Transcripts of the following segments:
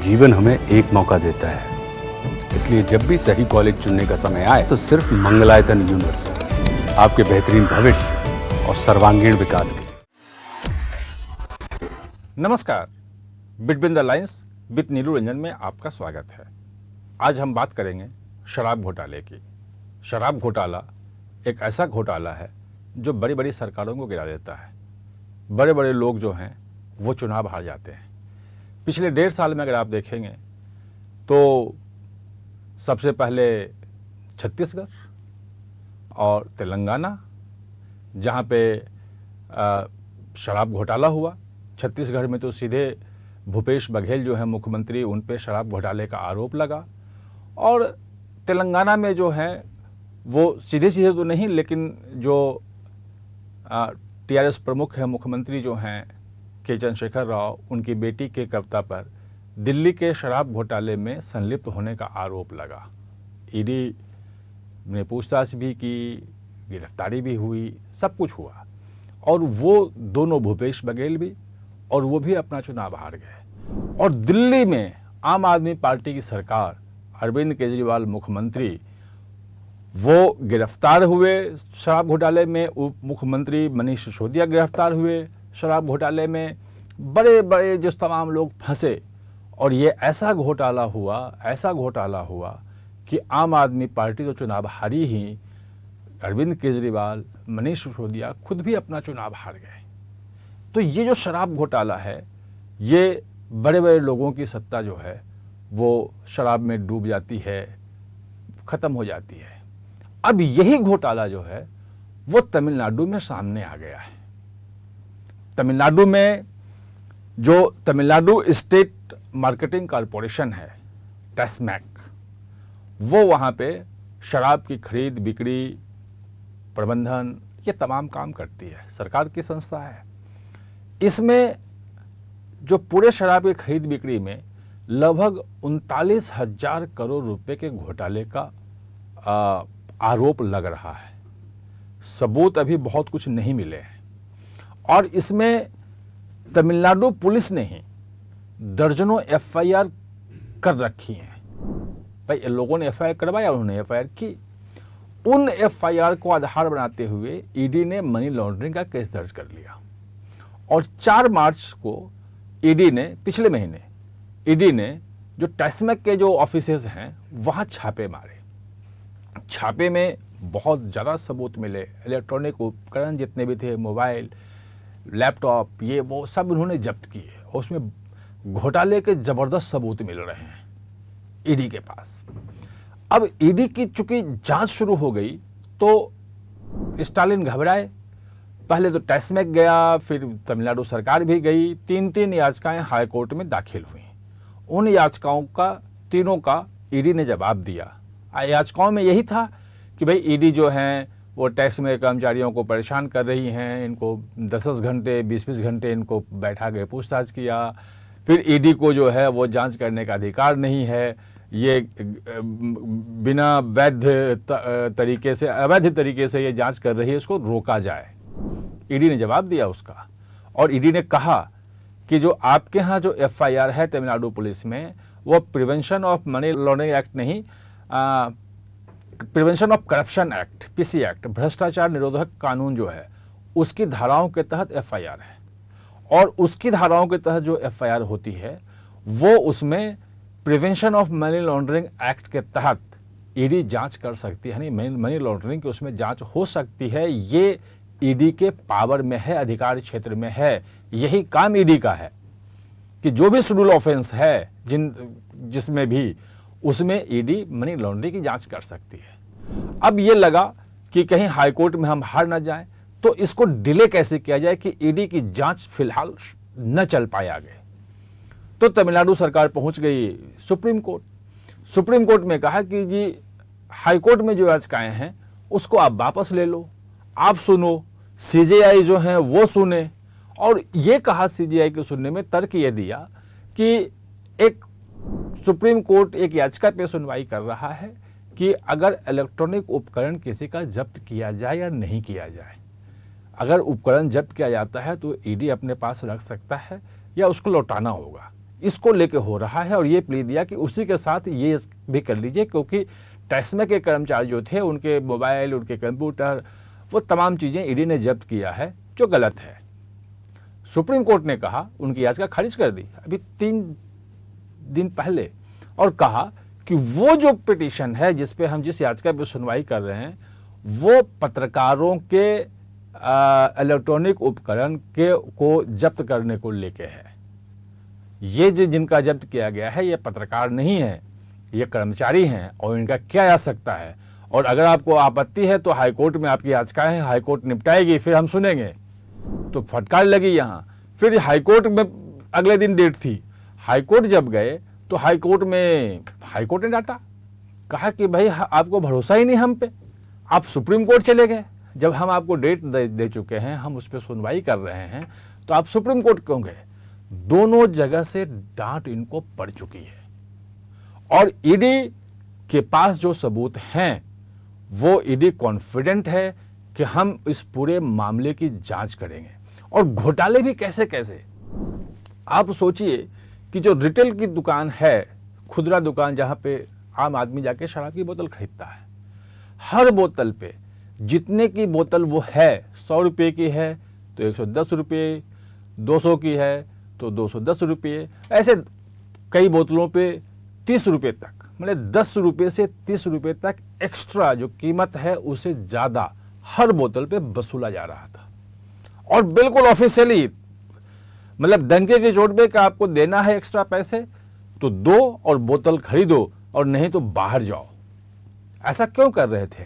जीवन हमें एक मौका देता है, इसलिए जब भी सही कॉलेज चुनने का समय आए तो सिर्फ मंगलायतन यूनिवर्सिटी आपके बेहतरीन भविष्य और सर्वांगीण विकास के लिए। नमस्कार, बिटवीन द लाइन्स विद नीलू रंजन में आपका स्वागत है। आज हम बात करेंगे शराब घोटाले की। शराब घोटाला एक ऐसा घोटाला है जो बड़ी बड़ी सरकारों को गिरा देता है। बड़े बड़े लोग जो हैं वो चुनाव हार जाते हैं। पिछले 1.5 साल में अगर आप देखेंगे तो सबसे पहले छत्तीसगढ़ और तेलंगाना, जहाँ पे शराब घोटाला हुआ। छत्तीसगढ़ में तो सीधे भूपेश बघेल जो है मुख्यमंत्री, उन पे शराब घोटाले का आरोप लगा। और तेलंगाना में जो है वो सीधे सीधे तो नहीं, लेकिन जो टीआरएस प्रमुख है, मुख्यमंत्री जो हैं के चंद्रशेखर राव, उनकी बेटी के कविता पर दिल्ली के शराब घोटाले में संलिप्त होने का आरोप लगा। ईडी ने पूछताछ भी की, गिरफ्तारी भी हुई, सब कुछ हुआ। और वो दोनों, भूपेश बघेल भी और वो भी अपना चुनाव हार गए। और दिल्ली में आम आदमी पार्टी की सरकार, अरविंद केजरीवाल मुख्यमंत्री, वो गिरफ्तार हुए शराब घोटाले में। उप मुख्यमंत्री मनीष सिसोदिया गिरफ्तार हुए शराब घोटाले में। बड़े बड़े जो तमाम लोग फंसे। और ये ऐसा घोटाला हुआ कि आम आदमी पार्टी तो चुनाव हारी ही, अरविंद केजरीवाल, मनीष सिसोदिया खुद भी अपना चुनाव हार गए। तो ये जो शराब घोटाला है, ये बड़े बड़े लोगों की सत्ता जो है वो शराब में डूब जाती है, ख़त्म हो जाती है। अब यही घोटाला जो है वो तमिलनाडु में सामने आ गया है। तमिलनाडु में जो तमिलनाडु स्टेट मार्केटिंग कॉरपोरेशन है, टैस्मैक, वो वहाँ पे शराब की खरीद बिक्री, प्रबंधन, ये तमाम काम करती है। सरकार की संस्था है। इसमें जो पूरे शराब की खरीद बिक्री में लगभग 39,000 करोड़ रुपए के घोटाले का आरोप लग रहा है। सबूत अभी बहुत कुछ नहीं मिले हैं। और इसमें तमिलनाडु पुलिस ने ही दर्जनों एफआईआर कर रखी हैं। भाई लोगों ने एफआईआर करवाया, उन्होंने एफआईआर की। उन एफआईआर को आधार बनाते हुए ईडी ने मनी लॉन्ड्रिंग का केस दर्ज कर लिया। और 4 मार्च को ईडी ने, पिछले महीने ईडी ने जो टैस्मैक के जो ऑफिसेज हैं वहाँ छापे मारे। छापे में बहुत ज़्यादा सबूत मिले। इलेक्ट्रॉनिक उपकरण जितने भी थे, मोबाइल, लैपटॉप, ये वो सब उन्होंने जब्त किए। उसमें घोटाले के ज़बरदस्त सबूत मिल रहे हैं ईडी के पास। अब ईडी की चूंकि जांच शुरू हो गई तो स्टालिन घबराए। पहले तो टैस्मैक गया, फिर तमिलनाडु सरकार भी गई। 3 याचिकाएं हाई कोर्ट में दाखिल हुई। उन याचिकाओं का, तीनों का ईडी ने जवाब दिया। याचिकाओं में यही था कि भाई ईडी जो हैं वो टैक्स में कर्मचारियों को परेशान कर रही हैं, इनको 10-10 घंटे, 20-20 घंटे इनको बैठा के पूछताछ किया। फिर ईडी को जो है वो जांच करने का अधिकार नहीं है, ये बिना वैध तरीके से, अवैध तरीके से ये जांच कर रही है, इसको रोका जाए। ईडी ने जवाब दिया उसका। और ईडी ने कहा कि जो आपके यहाँ जो एफआईआर है तमिलनाडु पुलिस में, वो prevention of money laundering act नहीं, prevention of corruption act, PC act, भ्रष्टाचार निरोधक कानून जो है उसकी धाराओं के तहत एफआईआर है। और उसकी धाराओं के तहत जो एफआईआर होती है वो उसमें prevention of money laundering act के तहत ईडी जांच कर सकती है, यानी मनी लॉन्ड्रिंग की उसमें जांच हो सकती है। ये ईडी के पावर में है, अधिकार क्षेत्र में है। यही काम ईडी का है कि जो भी शेड्यूल ऑफेंस है जिसमें भी, उसमें ईडी मनी लॉन्ड्रिंग की जांच कर सकती है। अब ये लगा कि कहीं हाई कोर्ट में हम हार ना जाएं, तो इसको डिले कैसे किया जाए कि ईडी की जांच फिलहाल न चल पाए आगे। तो तमिलनाडु सरकार पहुंच गई सुप्रीम कोर्ट। सुप्रीम कोर्ट में कहा कि जी हाई कोर्ट में जो याचिकाएं हैं उसको आप वापस ले लो, आप सुनो, सीजेआई जो हैं वो सुने। और ये कहा सीजेआई के सुनने में तर्क ये दिया कि एक सुप्रीम कोर्ट एक याचिका पे सुनवाई कर रहा है कि अगर इलेक्ट्रॉनिक उपकरण किसी का जब्त किया जाए या नहीं किया जाए। अगर उपकरण जब्त किया जाता है तो ईडी अपने पास रख सकता है या उसको लौटाना होगा। इसको लेके हो रहा है और ये प्ली दिया कि उसी के साथ ये भी कर लीजिए, क्योंकि टेस्मा के कर्मचारी जो थे उनके मोबाइल, उनके कंप्यूटर, वो तमाम चीज़ें ईडी ने जब्त किया है, जो गलत है। सुप्रीम कोर्ट ने कहा, उनकी याचिका खारिज कर दी अभी 3 दिन पहले, और कहा कि वो जो पिटीशन है जिस पे हम जिस याचिका पे सुनवाई कर रहे हैं वो पत्रकारों के इलेक्ट्रॉनिक उपकरण के को जब्त करने को लेके है। ये जो जिनका जब्त किया गया है ये पत्रकार नहीं है, ये कर्मचारी हैं, और इनका क्या जा सकता है। और अगर आपको आपत्ति है तो हाईकोर्ट में आपकी याचिका है, हाईकोर्ट निपटाएगी, फिर हम सुनेंगे। तो फटकार लगी यहाँ। फिर हाईकोर्ट में अगले दिन डेट थी। हाईकोर्ट जब गए तो हाईकोर्ट ने डांटा, कहा कि भाई आपको भरोसा ही नहीं हम पे, आप सुप्रीम कोर्ट चले गए। जब हम आपको डेट दे चुके हैं, हम उस पर सुनवाई कर रहे हैं, तो आप सुप्रीम कोर्ट क्यों गए। दोनों जगह से डांट इनको पड़ चुकी है, और ईडी के पास जो सबूत हैं वो ईडी कॉन्फिडेंट है कि हम इस पूरे मामले की जांच करेंगे। और घोटाले भी कैसे कैसे, आप सोचिए कि जो रिटेल की दुकान है, खुदरा दुकान, जहां पे आम आदमी जाके शराब की बोतल खरीदता है, हर बोतल पे जितने की बोतल वो है, 100 रुपये की है तो 110 रुपये, 200 की है तो 210 रुपये, ऐसे कई बोतलों पे 30 रुपये तक, मतलब 10 रुपये से 30 रुपये तक एक्स्ट्रा जो कीमत है उससे ज़्यादा हर बोतल पे वसूला जा रहा था। और बिल्कुल ऑफिशियली, मतलब डंके की चोट पे कि आपको देना है एक्स्ट्रा पैसे तो दो और बोतल खरीदो, और नहीं तो बाहर जाओ। ऐसा क्यों कर रहे थे?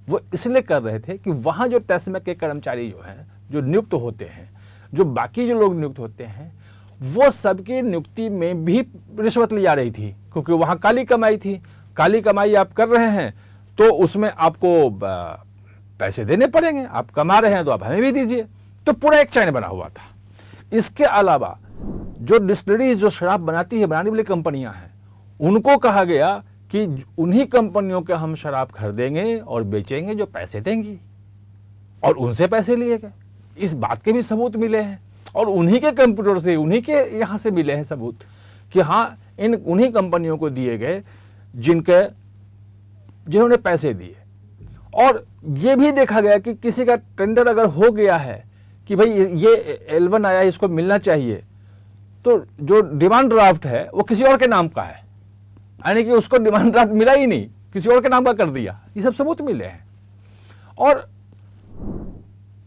वो इसलिए कर रहे थे कि वहां जो टेस्मा के कर्मचारी जो हैं, जो नियुक्त होते हैं, जो बाकी जो लोग नियुक्त होते हैं, वो सबकी नियुक्ति में भी रिश्वत ली जा रही थी, क्योंकि वहां काली कमाई थी। काली कमाई आप कर रहे हैं तो उसमें आपको पैसे देने पड़ेंगे, आप कमा रहे हैं तो आप हमें भी दीजिए। तो पूरा एक चैन बना हुआ था। इसके अलावा जो डिस्टिलरीज, जो शराब बनाती है, बनाने वाली कंपनियां हैं, उनको कहा गया कि उन्हीं कंपनियों के हम शराब खरीदेंगे और बेचेंगे जो पैसे देंगी, और उनसे पैसे लिए गए। इस बात के भी सबूत मिले हैं, और उन्हीं के कंप्यूटर से, उन्हीं के यहाँ से मिले हैं सबूत कि हाँ, उन्हीं कंपनियों को दिए गए जिन्होंने पैसे दिए। और ये भी देखा गया कि किसी का टेंडर अगर हो गया है कि भाई ये L1 आया, इसको मिलना चाहिए, तो जो डिमांड ड्राफ्ट है वो किसी और के नाम का है, यानी कि उसको डिमांड ड्राफ्ट मिला ही नहीं, किसी और के नाम का कर दिया। ये सब सबूत मिले हैं। और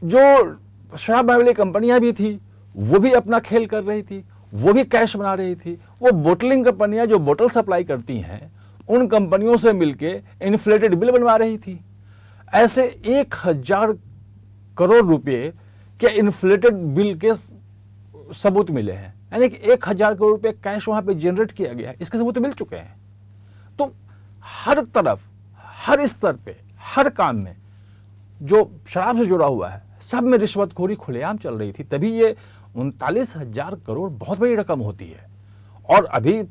जो शराब बनाने वाली कंपनियां भी थी वो भी अपना खेल कर रही थी, वो भी कैश बना रही थी। वो बोटलिंग कंपनियां जो बोतल सप्लाई करती हैं, उन कंपनियों से मिलके इन्फ्लेटेड बिल बनवा रही थी। ऐसे 1000 करोड़ रुपए के इन्फ्लेटेड बिल के सबूत मिले हैं, यानी कि 1000 करोड़ रुपए कैश वहां पे जनरेट किया गया है, इसके सबूत मिल चुके हैं। तो हर तरफ, हर स्तर पे, हर काम में जो शराब से जुड़ा हुआ है, सब में रिश्वतखोरी खुलेआम चल रही थी। तभी ये 39,000 करोड़ बहुत बड़ी रकम होती है। और अभी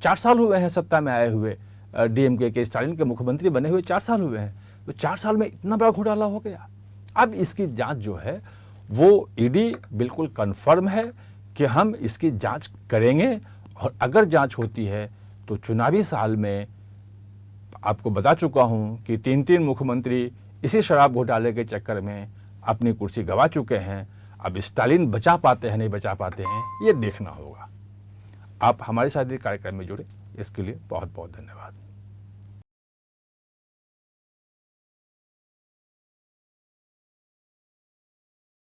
4 साल हुए हैं सत्ता में आए हुए, डीएमके के स्टालिन के मुख्यमंत्री बने हुए 4 साल हुए हैं, तो 4 साल में इतना बड़ा घोटाला हो गया। अब इसकी जांच जो है वो ईडी बिल्कुल कंफर्म है कि हम इसकी जांच करेंगे, और अगर जांच होती है तो चुनावी साल में, आपको बता चुका हूं कि 3 मुख्यमंत्री इसी शराब घोटाले के चक्कर में अपनी कुर्सी गंवा चुके हैं। अब स्टालिन बचा पाते हैं, नहीं बचा पाते हैं, ये देखना होगा। आप हमारे साथ कार्यक्रम में जुड़े, इसके लिए बहुत बहुत धन्यवाद।